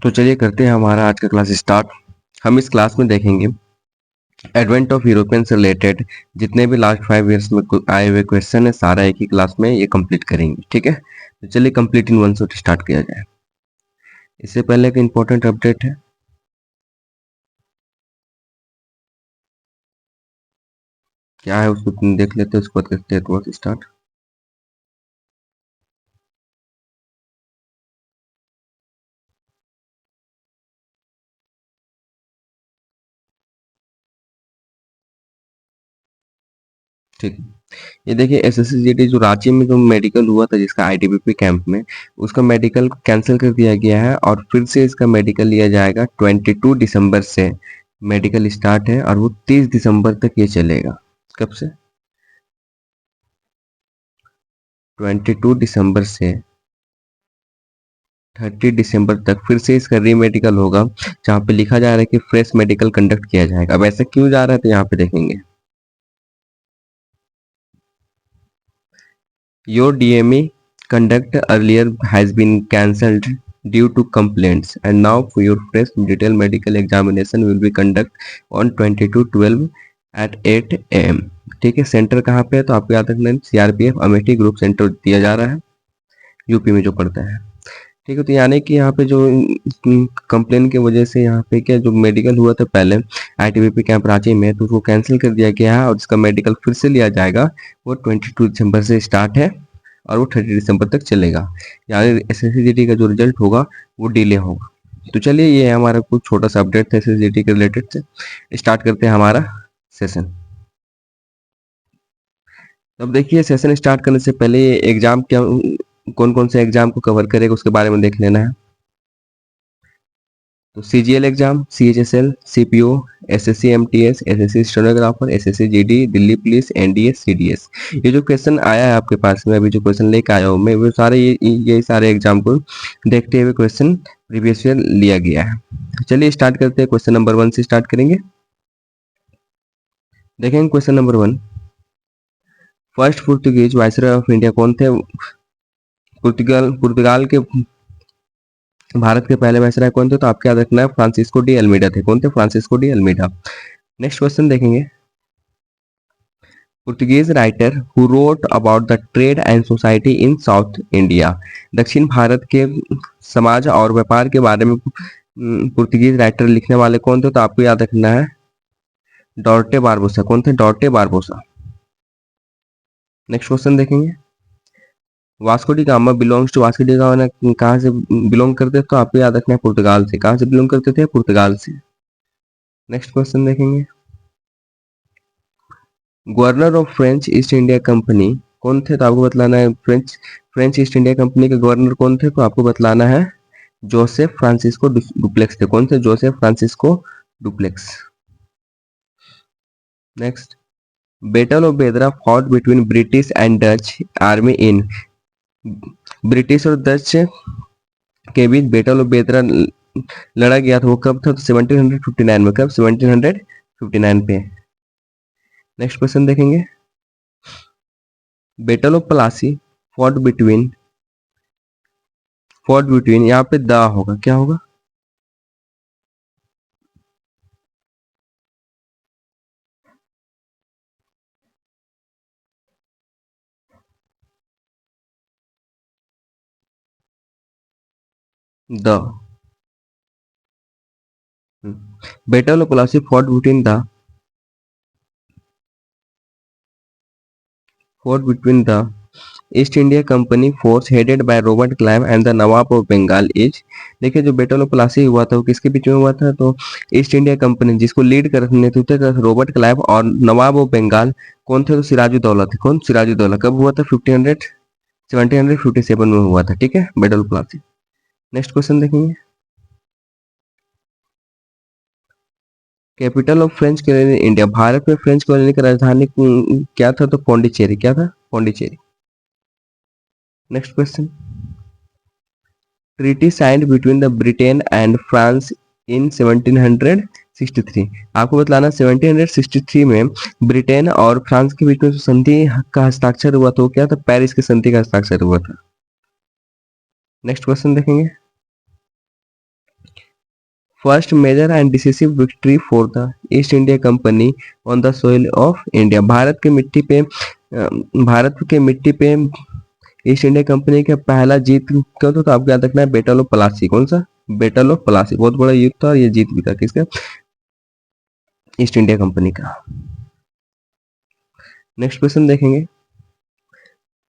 तो चलिए करते हैं हमारा आज का क्लास स्टार्ट। हम इस क्लास में देखेंगे एडवेंट ऑफ यूरोपियन से रिलेटेड जितने भी लास्ट 5 ईयर्स में आए हुए क्वेश्चन है, सारा एक ही क्लास में ये कंप्लीट करेंगे। ठीक है, तो चलिए complete in one shot start किया जाए। इससे पहले एक इम्पोर्टेंट अपडेट है, क्या है उसको देख लेते हैं, उसके बाद करते हैं क्लास स्टार्ट। ठीक है, ये देखिए एसएससीजीडी जो रांची में जो मेडिकल हुआ था जिसका आईटीबीपी कैंप में, उसका मेडिकल कैंसिल कर दिया गया है और फिर से इसका मेडिकल लिया जाएगा। 22 दिसंबर से मेडिकल स्टार्ट है और वो 30 दिसंबर तक ये चलेगा। कब से? 22 दिसंबर से 30 दिसंबर तक फिर से इसका री मेडिकल होगा, जहाँ पे लिखा जा रहा है कि फ्रेश मेडिकल कंडक्ट किया जाएगा। अब ऐसा क्यों जा रहा है तो यहाँ पे देखेंगे। Your DME conduct earlier has been cancelled due to complaints, and now for your fresh detailed medical examination will be conduct on 22/12 at 8 AM। ठीक है, सेंटर कहाँ पे है तो आपको याद रखना है, सीआरपीएफ अमेठी ग्रुप सेंटर दिया जा रहा है, यूपी में जो पड़ता है। ठीक है, तो यानी कि यहाँ पे जो कंप्लेन की वजह से यहाँ पे क्या जो मेडिकल हुआ था पहले आईटीबीपी कैंप रांची में, तो उसको कैंसिल कर दिया गया है और इसका मेडिकल फिर से लिया जाएगा। वो 22 दिसंबर से स्टार्ट है और वो 30 दिसंबर तक चलेगा। यानी एसएससीजीडी का जो रिजल्ट होगा वो डिले होगा। तो चलिए, ये हमारा कुछ छोटा सा अपडेट था एसएससीजीडी के रिलेटेड से। स्टार्ट करते हैं हमारा सेशन। अब देखिए, सेशन स्टार्ट करने से पहले एग्जाम क्या, कौन कौन से एग्जाम को कवर करेगा उसके बारे में देख लेना है। तो CGL exam, CHSL, CPO, SSC MTS, SSC stenographer, SSC GD, Delhi police, NDA, CDS. ये जो क्वेश्चन आया है आपके पास में, अभी जो क्वेश्चन लेके आया हूँ मैं, वो सारे ये सारे एग्जाम को देखते हुए क्वेश्चन प्रीवियस ईयर लिया गया है। चलिए स्टार्ट करते हैं, क्वेश्चन नंबर 1 से स्टार्ट करेंगे। देखेंगे question number 1, first Portuguese viceroy of India कौन थे? पुर्तगाल के भारत के पहले वायसराय कौन थे? तो आपको याद रखना है फ्रांसिस्को डी अल्मीडा थे। कौन थे? Francisco de Almeida. Next question देखेंगे, Portuguese writer who wrote about the trade and society in South India, दक्षिण भारत के समाज और व्यापार के बारे में पुर्तगीज राइटर लिखने वाले कौन थे? तो आपको याद रखना है डॉर्टे बारबोसा। कौन थे? Duarte Barbosa. नेक्स्ट क्वेश्चन देखेंगे, Vasco da Gama belongs to, Vasco da Gama कहाँ से बिलोंग करते थे? तो आपको याद रखना है पुर्तगाल से। कहाँ से बिलोंग करते थे? पुर्तगाल से। नेक्स्ट क्वेश्चन देखेंगे, governor of French east India company कौन थे? तो आपको बतलाना है फ्रेंच ईस्ट इंडिया कंपनी के गवर्नर कौन थे? तो आपको बतलाना है जोसेफ फ्रांसिस्को डुप्लेक्स थे। कौन थे? Joseph Francisco Dupleix. Next, battle of Bedara fought between British and Dutch army in, British और डच के बीच बैटल ऑफ बेदरा लड़ा गया था, वो कब था? तो 1759 में। कब? 1759 पे। नेक्स्ट क्वेश्चन देखेंगे, battle of Plassey fought between यहाँ पे द होगा, क्या होगा? The. Battle of Plassey fought between the East India Company force headed by Robert Clive and the Nawab of Bengal is, देखिए जो बैटल ऑफ प्लासी हुआ था वो किसके बीच में हुआ था? तो ईस्ट इंडिया कंपनी जिसको लीड कर नेतृत्व कर रॉबर्ट क्लाइव और नवाब ऑफ बंगाल कौन थे? तो सिराजुद्दौला थे। कौन? सिराजुद्दौला। कब हुआ था? 1757 में हुआ था। ठीक है, battle of Plassey. Next question देखेंगे, capital of French colony India, भारत में फ्रेंच कॉलोनी की राजधानी क्या था? तो पौंडीचेरी। क्या था? Pondicherry. Next question, treaty signed between the Britain and France in 1763, आपको बतलाना 1763 में ब्रिटेन और फ्रांस के बीच में जो संधि का हस्ताक्षर हुआ था वो क्या था? पेरिस की संधि का हस्ताक्षर हुआ था। नेक्स्ट क्वेश्चन देखेंगे, first major and decisive victory for the East India Company on the soil of India. Bharat के मिट्टी पे ईस्ट इंडिया कंपनी का पहला जीत क्यों था? तो आपको याद रखना है बैटल ऑफ प्लासी। कौन सा? Battle of Plassey. बहुत बड़ा युद्ध था और ये जीत भी था किसका? ईस्ट इंडिया कंपनी का। नेक्स्ट क्वेश्चन देखेंगे,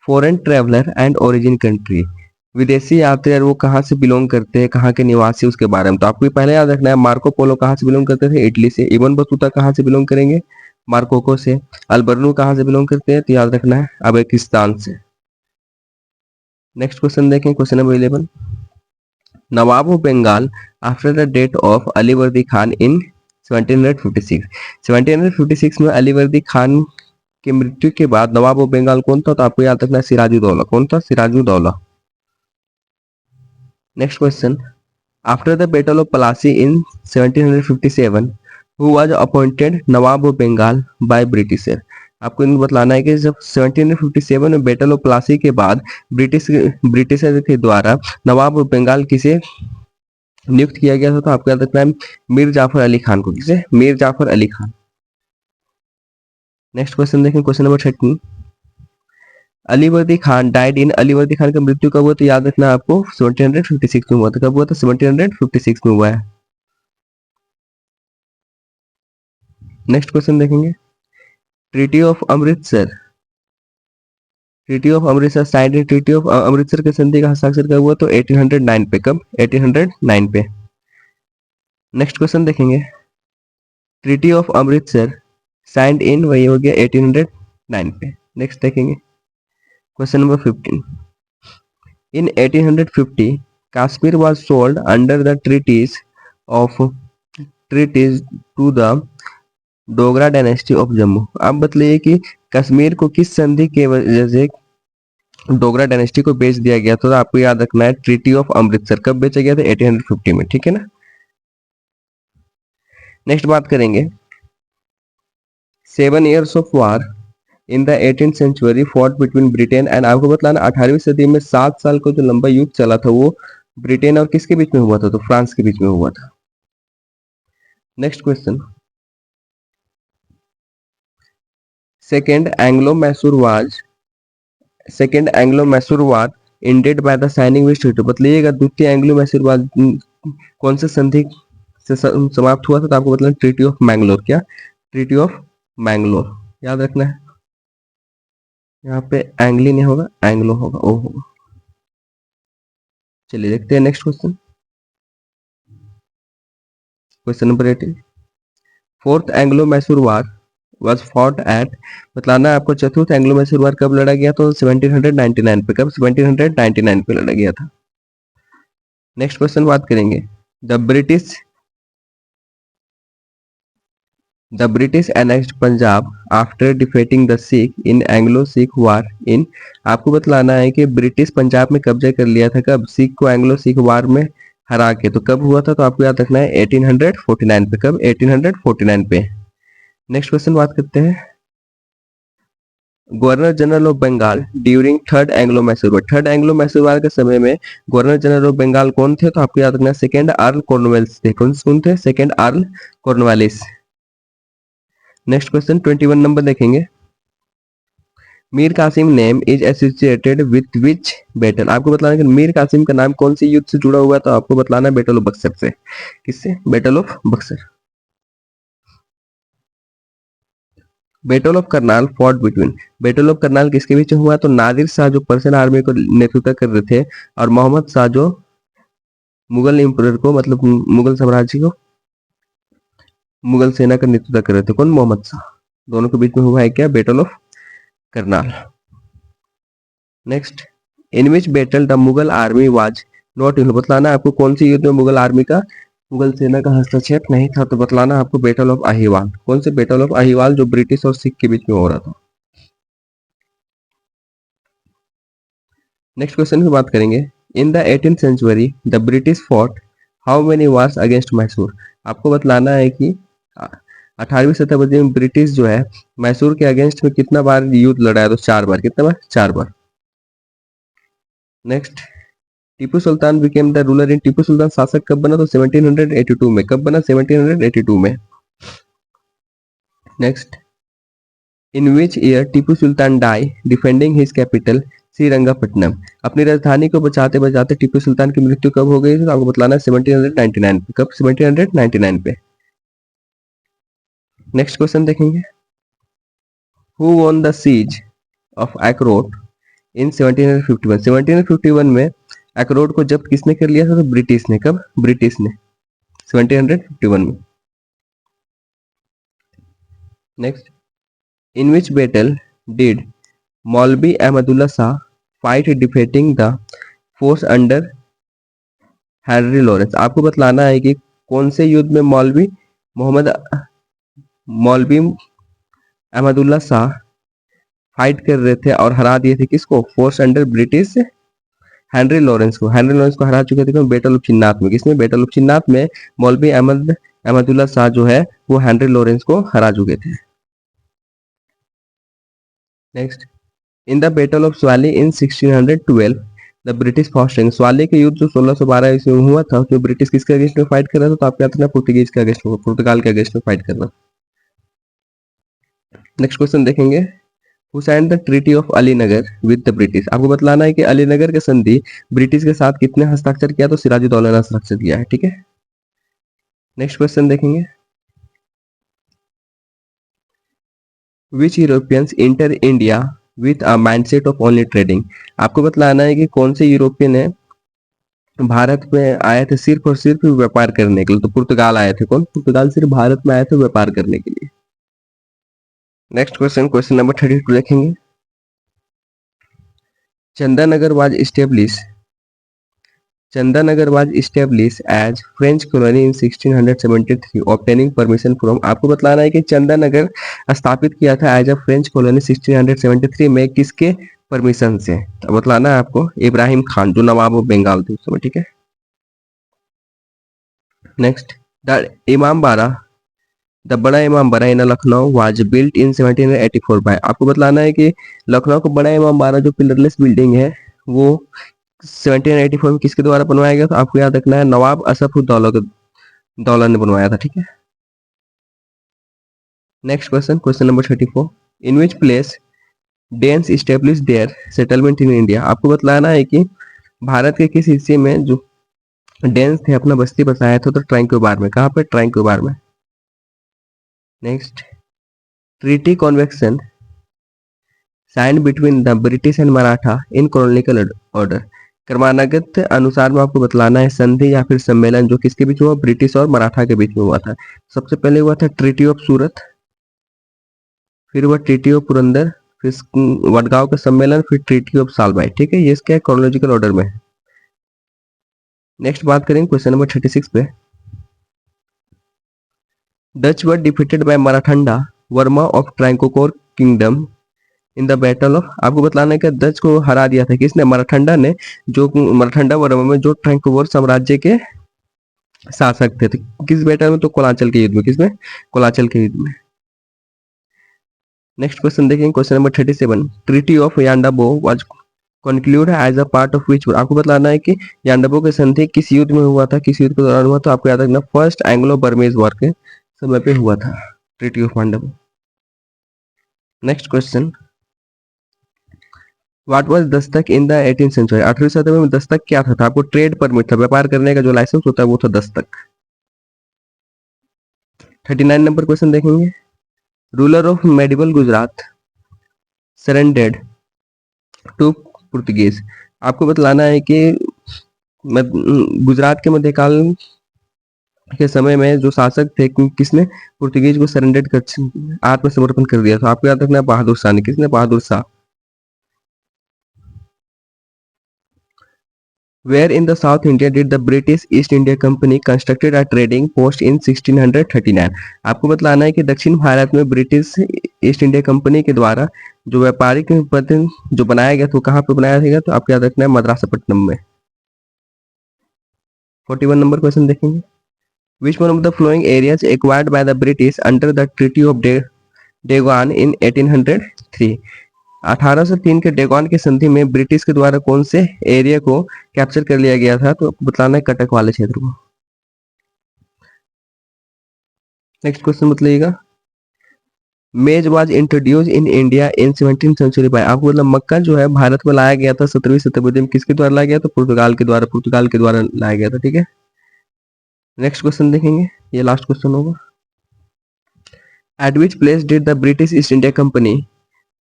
foreign traveller and origin country. विदेशी यात्री वो कहाँ से बिलोंग करते हैं, कहाँ के निवासी, उसके बारे में तो आपको पहले याद रखना है। मार्को पोलो कहाँ से बिलोंग करते थे? इटली से। इबन बतूता कहाँ से बिलोंग करेंगे? मार्कोको से। अल्बर्नू कहाँ से बिलोंग करते हैं? तो याद रखना है अबेकिस्तान से। नेक्स्ट क्वेश्चन देखें, question number 11, nawab of Bengal after the death of Alivardi Khan in 1756। 1756 में अलीवर्दी खान की मृत्यु के बाद नवाब ऑफ बंगाल कौन था? तो आपको याद रखना है सिराजुद्दौला। कौन था? Sirajuddaula. Next question, after the battle of Plassey in 1757 who was appointed Nawab of Bengal by Britisher. आपको इनको बतलाना है कि जब 1757 में बैटल ऑफ प्लासी के बाद ब्रिटिशर के द्वारा नवाब ऑफ बंगाल किसे नियुक्त किया गया था? तो आपको याद रखना है मीर जाफर अली खान को। किसे? मीर जाफर अली खान। नेक्स्ट क्वेश्चन देखें, question number 13, Alivardi Khan died in. Alivardi Khan का मृत्यु कब हुआ? तो याद रखना है आपको 1756 में हुआ था। कब हुआ था? 1756 में हुआ है। नेक्स्ट क्वेश्चन देखेंगे, treaty of Amritsar. Treaty of Amritsar signed. Treaty of Amritsar के संधि का हस्ताक्षर कब हुआ? तो 1809 पे। कब? 1809 पे। नेक्स्ट क्वेश्चन देखेंगे, treaty of Amritsar signed in, वही हो गया 1809 पे। नेक्स्ट देखेंगे, question number 15, in 1850 Kashmir was sold under the treaties to the Dogra dynasty of Jammu. आप बतलाइए कि कश्मीर को किस संधि के वजह से डोगरा डायनेस्टी को बेच दिया गया? तो आपको याद रखना है ट्रीटी ऑफ अमृतसर। कब बेचा गया था? 1850 में। ठीक है ना। नेक्स्ट बात करेंगे, 7 years of war in the 18th century fought between Britain and. आपको बतलाना 18वीं सदी में 7 साल का जो लंबा युद्ध चला था वो ब्रिटेन और किसके बीच में हुआ था? तो फ्रांस के बीच में हुआ था। Next question, second Anglo Mysore war ended by the signing which treaty. बतलाइएगा द्वितीय एंग्लो मैसूर वार कौन से संधि से समाप्त हुआ था? तो आपको बतलाना ट्रीटी ऑफ मैंगलोर। क्या? Treaty of Mangalore. याद रखना है, यहाँ पे एंग्ली नहीं होगा, एंग्लो होगा, ओ होगा। चलिए देखते हैं next question, question number 18, fourth Anglo Mysore war was fought at. बतलाना है आपको चतुर्थ एंग्लो मैसूर वार कब लड़ा गया? तो 1799 पे। कब? 1799 पे लड़ा गया था। नेक्स्ट क्वेश्चन बात करेंगे, the British annexed Punjab after defeating the Sikh in Anglo Sikh war in. आपको बतलाना है कि ब्रिटिश पंजाब में कब्जा कर लिया था। कब? सिख को एंग्लो सिख वार में हरा के। तो कब हुआ था? तो आपको याद रखना है 1849 पे। कब? 1849 पे। नेक्स्ट क्वेश्चन बात करते हैं, governor general of Bengal during third Anglo Mysore war. Third Anglo Mysore war के समय में गवर्नर जनरल ऑफ बंगाल कौन थे? तो आपको याद रखना है सेकेंड अर्ल कॉर्नवालिस थे। कौन थे? Second Earl Cornwallis. Next question 21 number देखेंगे, Mir Qasim name is associated with which battle. आपको बतलाना कि मीर कासिम का नाम कौन सी युद्ध से जुड़ा हुआ है? तो आपको बतलाना है बैटल ऑफ बक्सर से। किससे? Battle of Buxar. Battle of Karnal fought between. Battle of Karnal किसके बीच हुआ? तो नादिर शाह जो पर्शियन आर्मी को नेतृत्व कर रहे थे और मोहम्मद शाह जो मुगल एम्परर को, मतलब मुगल साम्राज्य को, मुगल सेना का नेतृत्व कर रहे थे। कौन? मोहम्मद शाह। दोनों के बीच में हुआ है क्या? Battle of Karnal. Next, in which battle the Mughal army was not in. बतलाना आपको कौन सी युद्ध में मुगल सेना का हस्तक्षेप नहीं था? तो बतलाना आपको बैटल ऑफ अहिवाल। कौन से? बैटल ऑफ अहिवाल जो ब्रिटिश और सिख के बीच में हो रहा था। नेक्स्ट क्वेश्चन की बात करेंगे, in the 18th century the British fought how many wars against Mysore. आपको बतलाना है कि 18वीं शताब्दी में ब्रिटिश जो है मैसूर के अगेंस्ट में कितना बार युद्ध लड़ा है? तो 4 बार। कितना बार? 4 बार। Next, Tipu Sultan became the ruler in, Tipu Sultan शासक कब बना? तो 1782 में। कब बना? 1782 में। Next, in which year Tipu Sultan die defending his capital Srirangapatnam? अपनी राजधानी को बचाते बचाते टीपू सुल्तान की मृत्यु कब हो गई? तो आपको बतलाना है 1799 पे। कब? 1799 पे। नेक्स्ट क्वेश्चन देखेंगे, who won the siege of एक्रोट इन 1751? 1751 में एक्रोट को जब्त किसने कर लिया था? तो ब्रिटिश ने। कब? ब्रिटिश ने 1751 में। Next, in which battle did Maulvi Ahmadullah Shah fight defeating the force under Henry Lawrence? आपको बतलाना है कि कौन से युद्ध में मौलवी अहमदुल्ला शाह फाइट कर रहे थे और हरा दिए थे किसको? Force under British Henry Lawrence को। हेनरी लॉरेंस को हरा चुके थे बैटल ऑफ चिन्नात में। किसमें? बैटल ऑफ चिन्नात में मौलवी अहमदुल्ला शाह जो है वो हेनरी लॉरेंस को हरा चुके थे। Next, in the battle of Swally in 1612 the British fasting? Swally के युद्ध जो 1612 ईस्वी में हुआ था, जो ब्रिटिश किसके अगेंस्ट में फाइट कर रहा था? तो आपके याद पुर्तगीज के अगेंस्ट में, पुर्तगाल के अगेंस्ट में फाइट कर रहा था। नेक्स्ट क्वेश्चन देखेंगे, who signed the treaty of Alinagar with the British? आपको बतलाना है कि अलीनगर के संधि ब्रिटिश के साथ कितने हस्ताक्षर किया? तो सिराजुद्दौला ने हस्ताक्षर किया है। ठीक है। नेक्स्ट क्वेश्चन देखेंगे, which Europeans enter India with a mindset of only trading? आपको बतलाना है कि कौन से यूरोपियन है भारत में आए थे सिर्फ और सिर्फ व्यापार करने के लिए? तो पुर्तगाल आए थे। कौन? पुर्तगाल सिर्फ भारत में आए थे व्यापार करने के लिए। नेक्स्ट क्वेश्चन, क्वेश्चन नंबर 32 देखेंगे, Chandanagar was established as French colony in 1673 obtaining permission from? आपको बतलाना है कि चंदानगर स्थापित किया था एज अ फ्रेंच कॉलोनी 1673 में किसके परमिशन से? तो बतलाना है आपको इब्राहिम खान, जो नवाब ऑफ बंगाल थे उस समय। ठीक है। नेक्स्ट, द इमाम बाड़ा the Bada Imambara in Lucknow was built in 1784 by? आपको बतलाना है कि लखनऊ का बड़ा इमाम बाड़ा जो पिलरलेस बिल्डिंग है वो 1784 में किसके द्वारा बनवाया गया? तो आपको याद रखना है नवाब असफुद्दौला ने बनवाया था। ठीक है। Next question, question number 34, in which place Danes establish their settlement in India? आपको बतलाना है कि भारत के किस हिस्से में जो डेन्स थे अपना बस्ती बसाया था? तो ट्रांक्योबार में। कहाँ पे? ट्रांक्योबार में। Next, treaty convection signed between the British and Maratha in कॉलोनिकल order? क्रमागत अनुसार में आपको बतलाना है संधि या फिर सम्मेलन जो किसके बीच हुआ? ब्रिटिश और मराठा के बीच में हुआ था। सबसे पहले हुआ था ट्रीटी ऑफ सूरत, फिर हुआ ट्रीटी ऑफ पुरंदर, फिर वडगांव का सम्मेलन, फिर ट्रीटी ऑफ सालबाई। ठीक है, ये इसके क्रोनोलॉजिकल ऑर्डर में है। नेक्स्ट बात करेंगे क्वेश्चन नंबर 36 पे, Dutch were defeated by Maratha Varma of Travancore kingdom in the battle of? आपको बतलाना है कि डच को हरा दिया था किसने? मराठा ने, जो मराठा वर्मा में जो ट्रांकोकोर साम्राज्य के शासक थे। तो किस बैटल में? तो कोलाचल के युद्ध में। किसमें? कोलाचल के युद्ध में। नेक्स्ट क्वेश्चन देखेंगे, question number 37, treaty of Yandabo was concluded as a part of which? आपको बतलाना है कि यांडाबो के संधि किस युद्ध में हुआ था, किस युद्ध के दौरान हुआ? तो आपको याद रखना फर्स्ट एंग्लो बर्मेज वॉर के समय पे हुआ था treaty of Yandabo. Next question, what was dastak in the 18th century? 18वीं सदी में दस्तक क्या था? आपको ट्रेड परमिट था, व्यापार करने का जो लाइसेंस होता है वो था दस्तक। 39 नंबर क्वेश्चन देखेंगे, ruler of medieval Gujarat surrendered to Portuguese? आपको बतलाना है कि गुजरात के मध्यकाल के समय में जो शासक थे किसने पुर्तगीज को सरेंडेड कर आत्मसमर्पण कर दिया? तो आपको याद रखना है बहादुर शाह ने। किसने? Bahadur Shah. Where in the South India did the British East India Company constructed a trading post in 1639? आपको बतलाना है कि दक्षिण भारत में ब्रिटिश ईस्ट इंडिया कंपनी के द्वारा जो व्यापारिक पद जो बनाया गया था वो कहाँ पे बनाया गया? तो आपको याद रखना है मद्रासपट्टनम में। 41 नंबर क्वेश्चन देखेंगे, Which one of the following areas acquired by the British under the Treaty of Dewan in 1803? 1803 के डेगॉन की संधि में ब्रिटिश के द्वारा कौन से एरिया को कैप्चर कर लिया गया था? तो बताना है कटक वाले क्षेत्र को। नेक्स्ट क्वेश्चन बताइएगा। Maize was introduced in India in 17th century by, आपको मतलब मक्का जो है भारत में लाया गया था 17वीं शताब्दी में, किसके द्वारा लाया गया? तो पुर्तगाल के द्वारा लाया गया था। ठीक है, नेक्स्ट क्वेश्चन देखेंगे, ये लास्ट क्वेश्चन होगा। Eight which place did the British east India company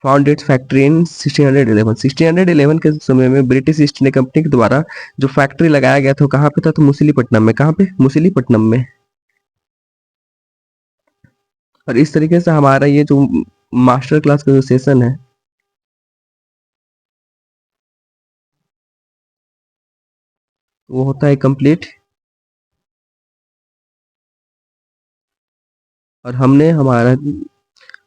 found it's factory in 1611? 1611 के समय में ब्रिटिश ईस्ट इंडिया कंपनी के द्वारा जो फैक्ट्री लगाया गया था कहाँ पे था? तो मुसीलीपट्टनम में। कहाँ पे? मुसीलीपट्टनम में। और इस तरीके से हमारा ये जो मास्टर क्लास का जो सेशन है वो होता है कंप्लीट। और हमने हमारा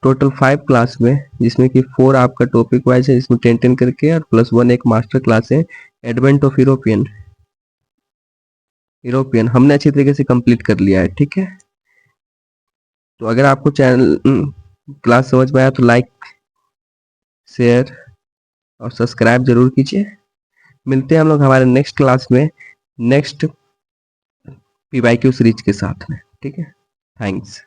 टोटल 5 क्लास में, जिसमें कि 4 आपका टॉपिक वाइज है, इसमें 10 करके, और +1 एक मास्टर क्लास है एडवेंट ऑफ यूरोपियन यूरोपियन हमने अच्छी तरीके से कंप्लीट कर लिया है। ठीक है, तो अगर आपको चैनल क्लास समझ में आया तो लाइक, शेयर और सब्सक्राइब जरूर कीजिए। मिलते हैं हम लोग हमारे नेक्स्ट क्लास में, नेक्स्ट PYQ सीरीज के साथ में। ठीक है, थैंक्स।